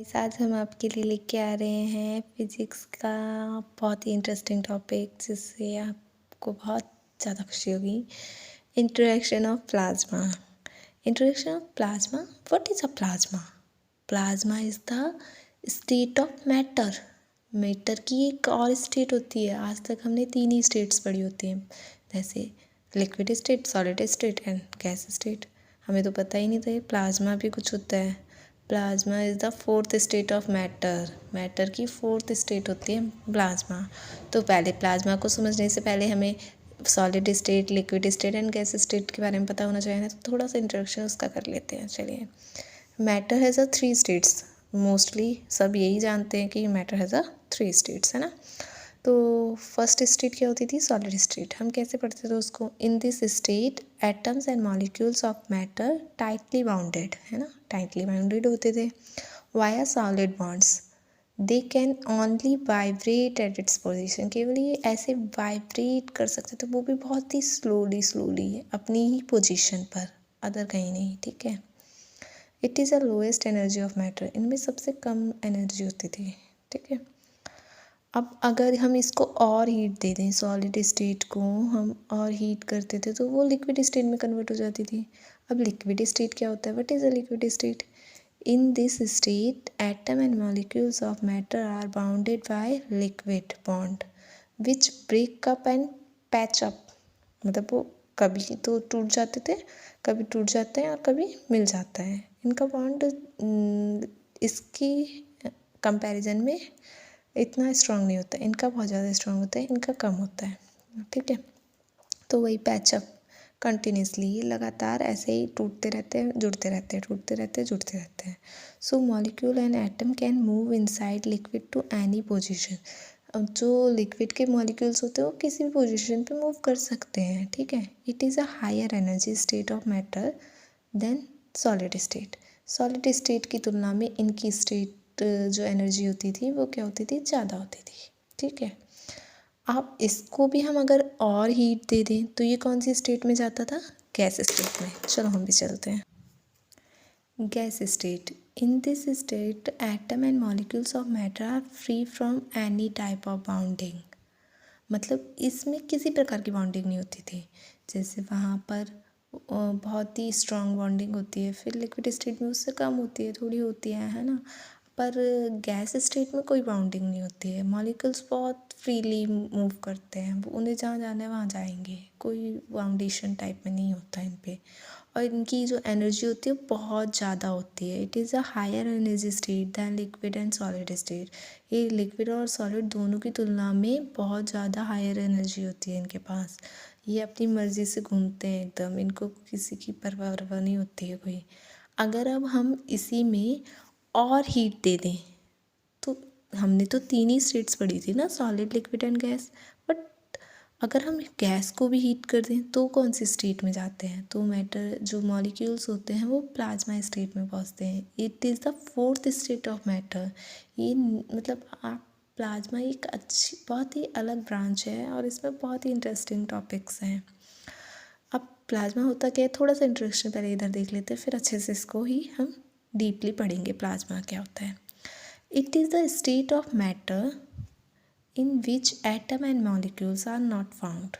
इस आज हम आपके लिए लेके आ रहे हैं फिज़िक्स का बहुत ही इंटरेस्टिंग टॉपिक, जिससे आपको बहुत ज़्यादा खुशी होगी। Introduction of plasma. Introduction of plasma. What is a plasma? Plasma is the state of matter. Matter की एक और स्टेट होती है। आज तक हमने 3 ही स्टेट्स पढ़ी होती हैं, जैसे liquid state, solid state and gas state. हमें तो पता ही नहीं था प्लाज्मा भी कुछ होता है। Plasma is the 4th state of matter. Matter की 4th स्टेट होती है प्लाज्मा। तो पहले प्लाज्मा को समझने से पहले हमें solid state, liquid state and gas state के बारे में पता होना चाहिए ना, तो थोड़ा सा इंट्रोडक्शन उसका कर लेते हैं। चलिए, matter has a 3 states. Mostly सब यही जानते हैं कि मैटर हैज़ अ 3 स्टेट्स, है ना। तो फर्स्ट स्टेट क्या होती थी? Solid state. हम कैसे पढ़ते थे उसको? इन this state atoms and molecules of matter tightly bounded, है ना, टाइटली बाउंडेड होते थे via solid bonds. They can only vibrate at its position. केवल ये ऐसे वाइब्रेट कर सकते थे, वो भी बहुत ही स्लोली अपनी ही पोजिशन पर, अदर कहीं नहीं। ठीक है। It is the lowest energy of matter. इनमें सबसे कम एनर्जी होती थी। ठीक है। अब अगर हम इसको और हीट दे दें, सॉलिड स्टेट को हम और हीट करते थे तो वो लिक्विड स्टेट में कन्वर्ट हो जाती थी। अब लिक्विड स्टेट क्या होता है? What is a liquid state? In this state atom and molecules of matter are bounded by liquid bond which break up and patch up. मतलब वो कभी तो टूट जाते थे, कभी टूट जाते हैं और कभी मिल जाता है। इनका बॉन्ड इसकी कंपैरिजन में इतना स्ट्रांग नहीं होता, इनका बहुत ज़्यादा स्ट्रांग होता है, इनका कम होता है। ठीक है। तो वही पैचअप कंटिन्यूसली, ये लगातार ऐसे ही टूटते रहते हैं, जुड़ते रहते हैं, टूटते रहते हैं, जुड़ते रहते हैं। So molecule and atom can move inside liquid to any position. अब जो लिक्विड के मॉलिक्यूल्स होते हैं वो किसी भी पोजीशन पे मूव कर सकते हैं। ठीक है। It is a higher energy state of matter then solid state. Solid state की तुलना में इनकी स्टेट जो एनर्जी होती थी वो क्या होती थी? ज़्यादा होती थी। ठीक है। अब इसको भी हम अगर और हीट दे दें तो ये कौन सी स्टेट में जाता था? गैस स्टेट में। चलो हम भी चलते हैं। Gas state. In this state atom and molecules of matter are free from any type of bounding. मतलब इसमें किसी प्रकार की बाउंडिंग नहीं होती थी। जैसे वहाँ पर बहुत ही स्ट्रॉन्ग बॉन्डिंग होती है, फिर लिक्विड स्टेट में उससे कम होती है, थोड़ी होती है ना। पर गैस स्टेट में कोई बाउंडिंग नहीं होती है। मॉलिक्यूल्स बहुत फ्रीली मूव करते हैं, उन्हें जहाँ जाना है वहाँ जाएंगे, कोई बाउंडेशन टाइप में नहीं होता इन पे। और इनकी जो एनर्जी होती है बहुत ज़्यादा होती है। It is a higher energy state than liquid and solid state. ये लिक्विड और सॉलिड दोनों की तुलना में बहुत ज़्यादा हायर एनर्जी होती है इनके पास। ये अपनी मर्ज़ी से घूमते हैं एकदम, इनको किसी की परवाह नहीं होती है कोई। अगर अब हम इसी में और हीट दे दें तो हमने तो 3 ही स्टेट्स पढ़ी थी ना, solid, liquid and gas. But अगर हम गैस को भी हीट कर दें तो कौन सी स्टेट में जाते हैं? तो मैटर जो मॉलिक्यूल्स होते हैं वो प्लाज्मा स्टेट में पहुंचते हैं। It is the 4th state of matter. ये मतलब आप प्लाज्मा एक अच्छी, बहुत ही अलग ब्रांच है और इसमें बहुत ही इंटरेस्टिंग टॉपिक्स हैं। अब प्लाज्मा होता क्या है, थोड़ा सा इंट्रोडक्शन पहले इधर देख लेते हैं, फिर अच्छे से इसको ही हम डीपली पढ़ेंगे प्लाज्मा क्या होता है। It is the state of matter in which atom and molecules are not found.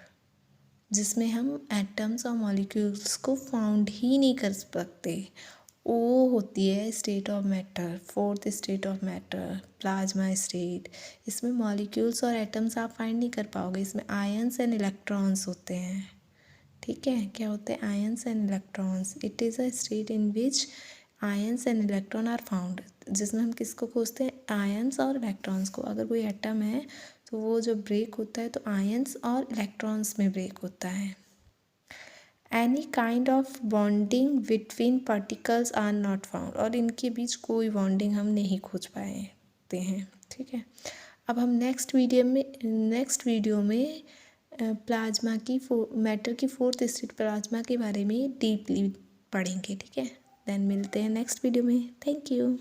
जिसमें हम एटम्स और मॉलिक्यूल्स को फाउंड ही नहीं कर सकते, वो होती है state of matter, 4th state of matter, plasma state. इसमें मॉलिक्यूल्स और एटम्स आप फाइंड नहीं कर पाओगे, इसमें आयंस एंड इलेक्ट्रॉन्स होते हैं। ठीक है। क्या होते हैं? Ions and electrons. It is a state in which ions and electron are found. जिसमें हम किसको खोजते हैं? आयंस और इलेक्ट्रॉन्स को। अगर कोई एटम है तो वो जब ब्रेक होता है तो आयंस और इलेक्ट्रॉन्स में ब्रेक होता है। Any kind of bonding between particles are not found. और इनके बीच कोई बॉन्डिंग हम नहीं खोज पाते हैं। ठीक है। अब हम नेक्स्ट वीडियो में प्लाज्मा की मैटर की 4th स्टेट प्लाज्मा के बारे में डीपली पढ़ेंगे। ठीक है। देन मिलते हैं नेक्स्ट वीडियो में। Thank you.